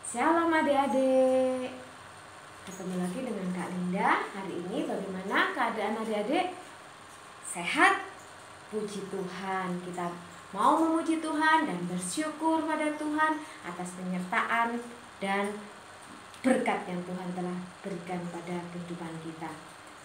Shalom adik-adik. Ketemu lagi dengan Kak Linda. Hari ini bagaimana keadaan adik-adik? Sehat? Puji Tuhan. Kita mau memuji Tuhan dan bersyukur pada Tuhan atas penyertaan dan berkat yang Tuhan telah berikan pada kehidupan kita.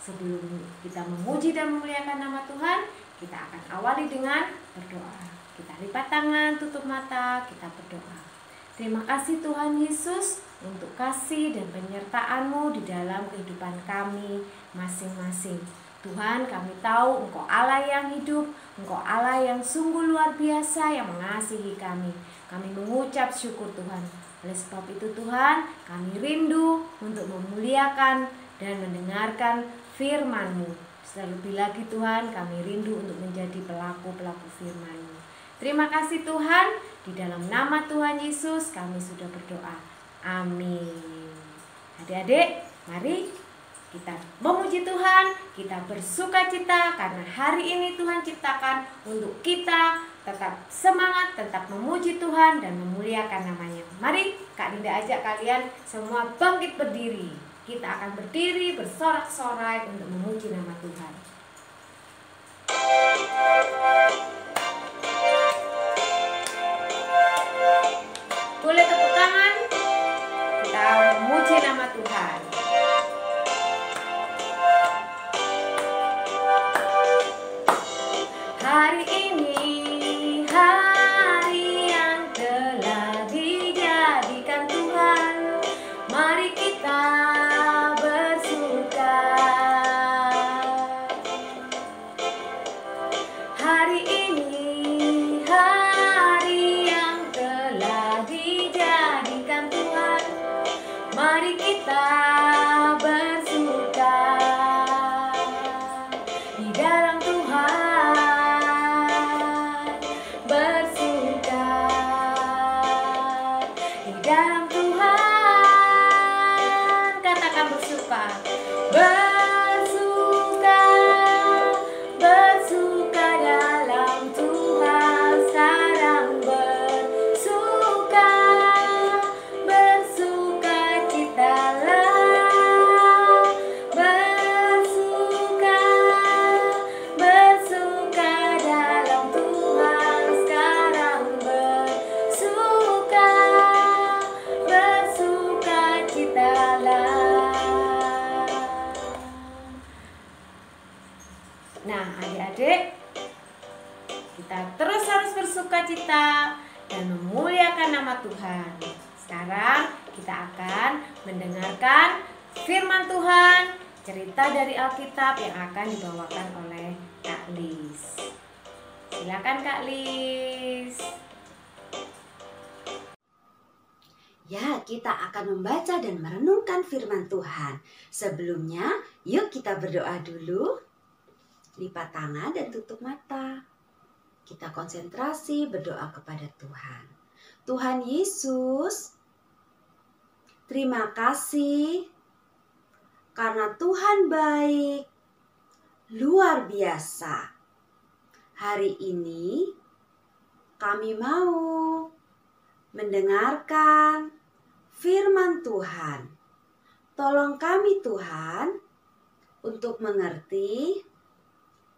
Sebelum kita memuji dan memuliakan nama Tuhan, kita akan awali dengan berdoa. Kita lipat tangan, tutup mata, kita berdoa. Terima kasih Tuhan Yesus untuk kasih dan penyertaan-Mu di dalam kehidupan kami masing-masing. Tuhan, kami tahu Engkau Allah yang hidup, Engkau Allah yang sungguh luar biasa yang mengasihi kami. Kami mengucap syukur Tuhan. Oleh sebab itu Tuhan, kami rindu untuk memuliakan dan mendengarkan firman-Mu. Terlebih lagi Tuhan, kami rindu untuk menjadi pelaku-pelaku firman-Mu. Terima kasih Tuhan, di dalam nama Tuhan Yesus kami sudah berdoa. Amin. Adik-adik, mari kita memuji Tuhan, kita bersukacita karena hari ini Tuhan ciptakan untuk kita tetap semangat, tetap memuji Tuhan dan memuliakan namanya. Mari Kak Linda ajak kalian semua bangkit berdiri. Kita akan berdiri bersorak-sorai untuk memuji nama Tuhan. Boleh tepuk tangan? Kita memuji nama Tuhan. Hari ini hari yang telah dijadikan Tuhan. Mari kita bersuka. Hari ini hari yang telah dijadikan Tuhan. Mari kita bersuka di dalam Tuhan, bersuka di dalam Tuhan. Katakan bersuka, bersuka, bersuka dalam Tuhan. Sekarang bersuka, bersuka citalah, bersuka, bersuka dalam Tuhan. Sekarang bersuka, bersuka citalah. Nah, adik-adik, kita terus harus bersukacita dan memuliakan nama Tuhan. Sekarang kita akan mendengarkan firman Tuhan, cerita dari Alkitab yang akan dibawakan oleh Kak Lis. Silakan Kak Lis. Ya, kita akan membaca dan merenungkan firman Tuhan. Sebelumnya, yuk kita berdoa dulu. Lipat tangan dan tutup mata. Kita konsentrasi berdoa kepada Tuhan. Tuhan Yesus, terima kasih karena Tuhan baik, luar biasa. Hari ini kami mau mendengarkan firman Tuhan. Tolong kami Tuhan untuk mengerti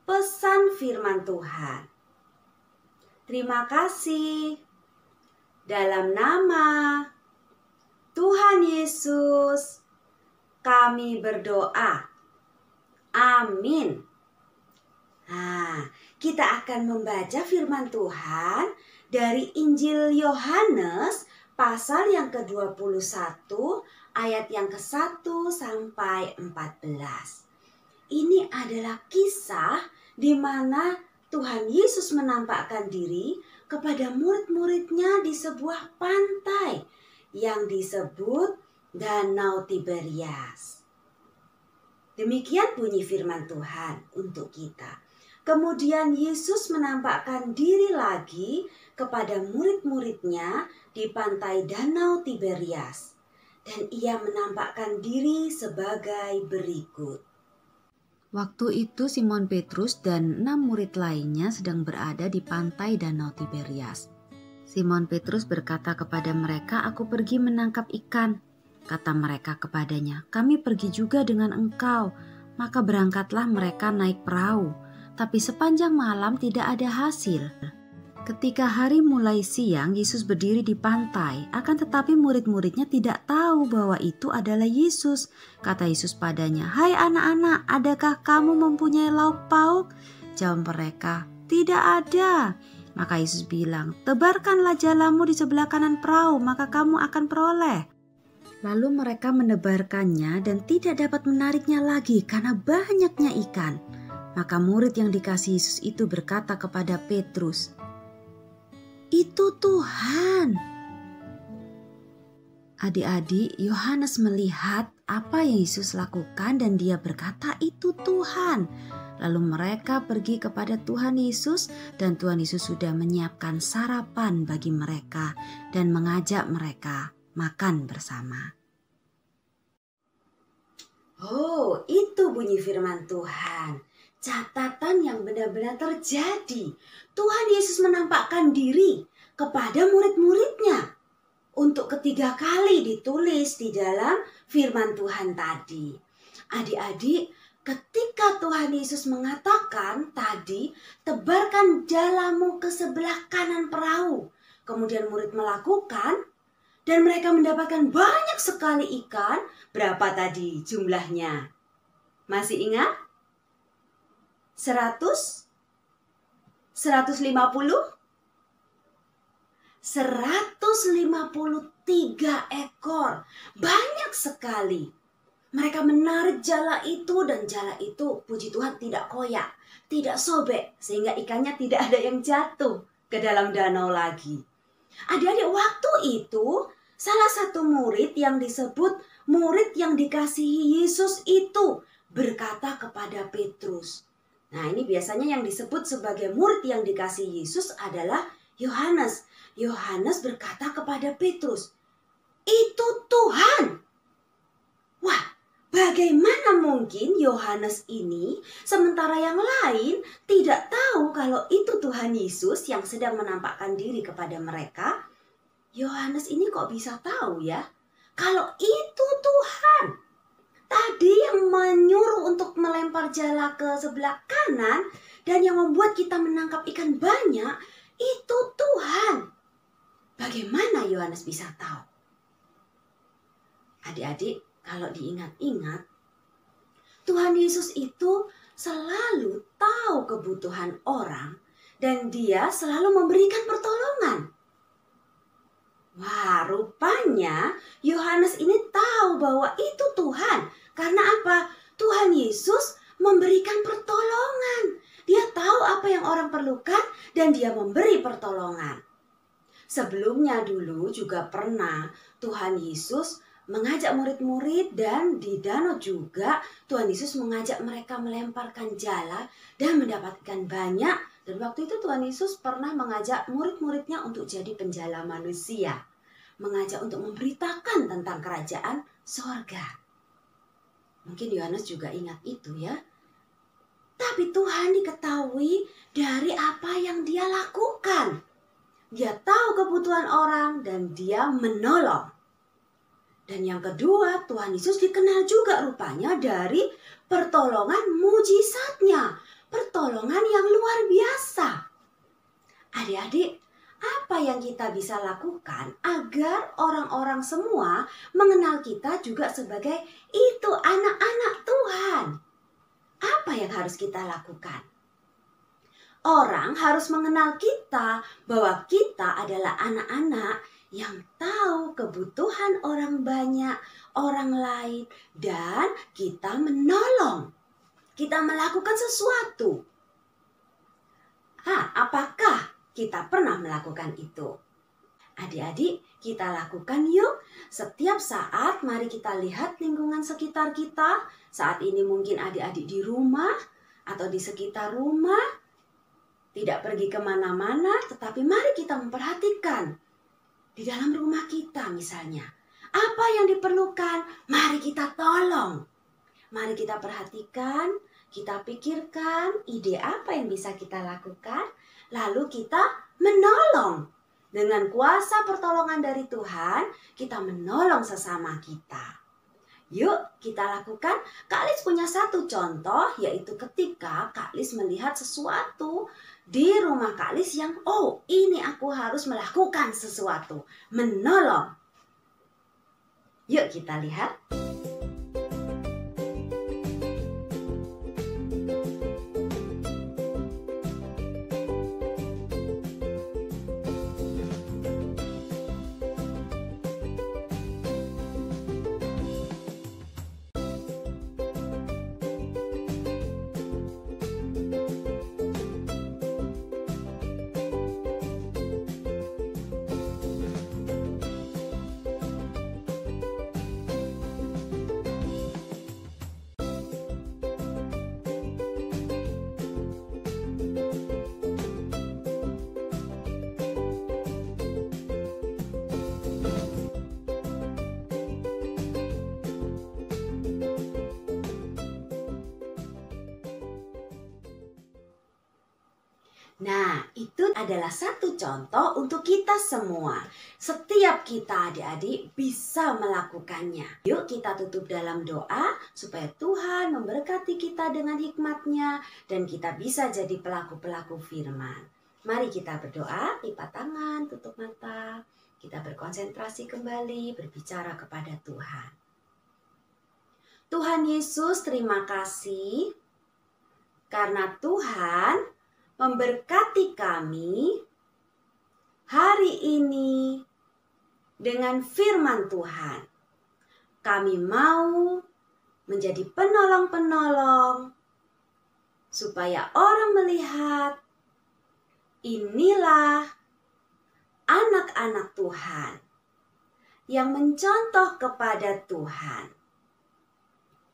pesan firman Tuhan. Terima kasih. Dalam nama Tuhan Yesus kami berdoa. Amin. Nah, kita akan membaca firman Tuhan dari Injil Yohanes pasal yang ke-21 ayat yang ke-1 sampai 14. Ini adalah kisah di mana Tuhan Yesus menampakkan diri kepada murid-muridnya di sebuah pantai yang disebut Danau Tiberias. Demikian bunyi firman Tuhan untuk kita. Kemudian Yesus menampakkan diri lagi kepada murid-muridnya di pantai Danau Tiberias. Dan ia menampakkan diri sebagai berikut. Waktu itu Simon Petrus dan 6 murid lainnya sedang berada di pantai Danau Tiberias. Simon Petrus berkata kepada mereka, "Aku pergi menangkap ikan." Kata mereka kepadanya, "Kami pergi juga dengan engkau." Maka berangkatlah mereka naik perahu, tapi sepanjang malam tidak ada hasil. Ketika hari mulai siang, Yesus berdiri di pantai, akan tetapi murid-muridnya tidak tahu bahwa itu adalah Yesus. Kata Yesus padanya, "Hai anak-anak, adakah kamu mempunyai lauk pauk?" Jawab mereka, "Tidak ada." Maka Yesus bilang, "Tebarkanlah jalamu di sebelah kanan perahu, maka kamu akan peroleh." Lalu mereka menebarkannya dan tidak dapat menariknya lagi karena banyaknya ikan. Maka murid yang dikasihi Yesus itu berkata kepada Petrus, "Itu Tuhan." Adik-adik, Yohanes melihat apa yang Yesus lakukan dan dia berkata, "Itu Tuhan." Lalu mereka pergi kepada Tuhan Yesus dan Tuhan Yesus sudah menyiapkan sarapan bagi mereka dan mengajak mereka makan bersama. Oh, itu bunyi firman Tuhan. Catatan yang benar-benar terjadi. Tuhan Yesus menampakkan diri kepada murid-muridnya. Untuk ketiga kali ditulis di dalam firman Tuhan tadi. Adik-adik, ketika Tuhan Yesus mengatakan tadi, "Tebarkan jalamu ke sebelah kanan perahu." Kemudian murid melakukan dan mereka mendapatkan banyak sekali ikan. Berapa tadi jumlahnya? Masih ingat? 100? 150? 153 ekor. Banyak sekali. Mereka menarik jala itu dan jala itu puji Tuhan tidak koyak, tidak sobek sehingga ikannya tidak ada yang jatuh ke dalam danau lagi. Adik-adik, waktu itu salah satu murid yang disebut murid yang dikasihi Yesus itu berkata kepada Petrus. Nah, ini biasanya yang disebut sebagai murid yang dikasihi Yesus adalah Yohanes. Yohanes berkata kepada Petrus, "Itu Tuhan." Wah, bagaimana mungkin Yohanes ini sementara yang lain tidak tahu kalau itu Tuhan Yesus yang sedang menampakkan diri kepada mereka? Yohanes ini kok bisa tahu ya kalau itu Tuhan? Tadi yang menyuruh untuk melempar jala ke sebelah kanan dan yang membuat kita menangkap ikan banyak itu Tuhan. Bagaimana Yohanes bisa tahu? Adik-adik, kalau diingat-ingat, Tuhan Yesus itu selalu tahu kebutuhan orang dan dia selalu memberikan pertolongan. Wah, rupanya Yohanes ini tahu bahwa itu Tuhan. Karena apa? Tuhan Yesus memberikan pertolongan. Dia tahu apa yang orang perlukan dan dia memberi pertolongan. Sebelumnya dulu juga pernah Tuhan Yesus mengajak murid-murid dan di danau juga Tuhan Yesus mengajak mereka melemparkan jala dan mendapatkan banyak. Dan waktu itu Tuhan Yesus pernah mengajak murid-muridnya untuk jadi penjala manusia. Mengajak untuk memberitakan tentang kerajaan sorga. Mungkin Yohanes juga ingat itu ya. Tapi Tuhan diketahui dari apa yang dia lakukan. Dia tahu kebutuhan orang dan dia menolong. Dan yang kedua, Tuhan Yesus dikenal juga rupanya dari pertolongan mujizatnya. Pertolongan yang luar biasa. Adik-adik, apa yang kita bisa lakukan agar orang-orang semua mengenal kita juga sebagai itu anak-anak Tuhan? Apa yang harus kita lakukan? Orang harus mengenal kita bahwa kita adalah anak-anak yang tahu kebutuhan orang banyak, orang lain, dan kita menolong. Kita melakukan sesuatu. Apakah kita pernah melakukan itu? Adik-adik, kita lakukan yuk. Setiap saat mari kita lihat lingkungan sekitar kita. Saat ini mungkin adik-adik di rumah atau di sekitar rumah. Tidak pergi kemana-mana, tetapi mari kita memperhatikan di dalam rumah kita misalnya. Apa yang diperlukan, mari kita tolong. Mari kita perhatikan, kita pikirkan ide apa yang bisa kita lakukan, lalu kita menolong. Dengan kuasa pertolongan dari Tuhan, kita menolong sesama kita. Yuk kita lakukan. Kak Lis punya satu contoh, yaitu ketika Kak Lis melihat sesuatu di rumah Kak Lis yang, oh ini aku harus melakukan sesuatu, menolong. Yuk kita lihat. Nah, itu adalah satu contoh untuk kita semua. Setiap kita adik-adik bisa melakukannya. Yuk kita tutup dalam doa supaya Tuhan memberkati kita dengan hikmat-Nya dan kita bisa jadi pelaku-pelaku firman. Mari kita berdoa, lipat tangan, tutup mata. Kita berkonsentrasi kembali, berbicara kepada Tuhan. Tuhan Yesus, terima kasih karena Tuhan memberkati kami hari ini dengan firman Tuhan. Kami mau menjadi penolong-penolong supaya orang melihat inilah anak-anak Tuhan yang mencontoh kepada Tuhan.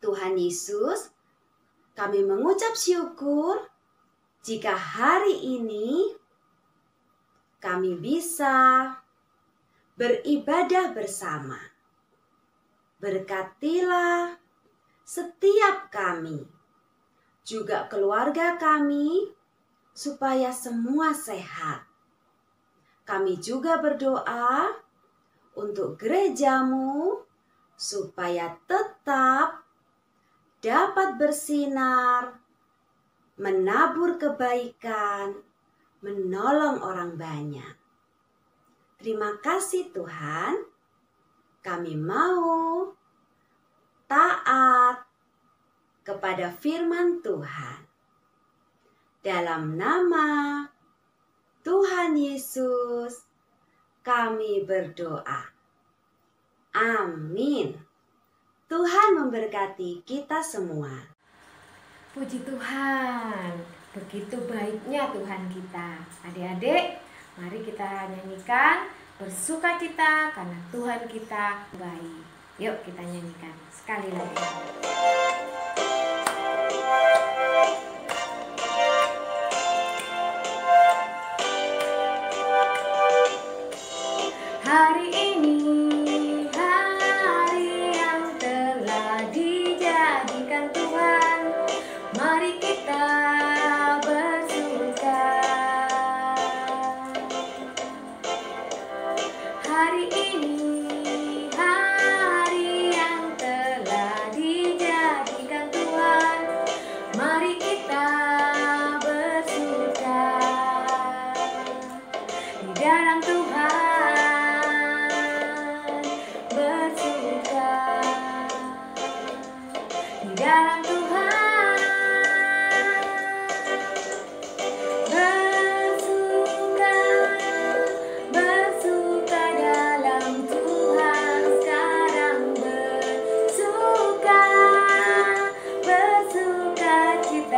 Tuhan Yesus, kami mengucap syukur jika hari ini kami bisa beribadah bersama. Berkatilah setiap kami, juga keluarga kami, supaya semua sehat. Kami juga berdoa untuk gerejamu, supaya tetap dapat bersinar, menabur kebaikan, menolong orang banyak. Terima kasih Tuhan, kami mau taat kepada firman Tuhan. Dalam nama Tuhan Yesus, kami berdoa. Amin. Tuhan memberkati kita semua. Puji Tuhan, begitu baiknya Tuhan kita. Adik-adik, mari kita nyanyikan bersukacita karena Tuhan kita baik. Yuk kita nyanyikan sekali lagi. Hari ini hari yang telah dijadikan Tuhan. Mari kita bersuka. Hari ini hari yang telah dijadikan Tuhan. Mari kita bersuka di dalam Tuhan. Bersuka di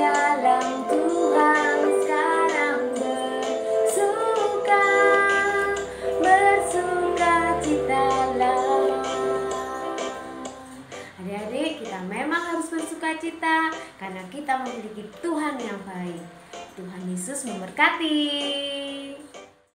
dalam Tuhan. Adik-adik, kita memang harus bersukacita karena kita memiliki Tuhan yang baik. Tuhan Yesus memberkati.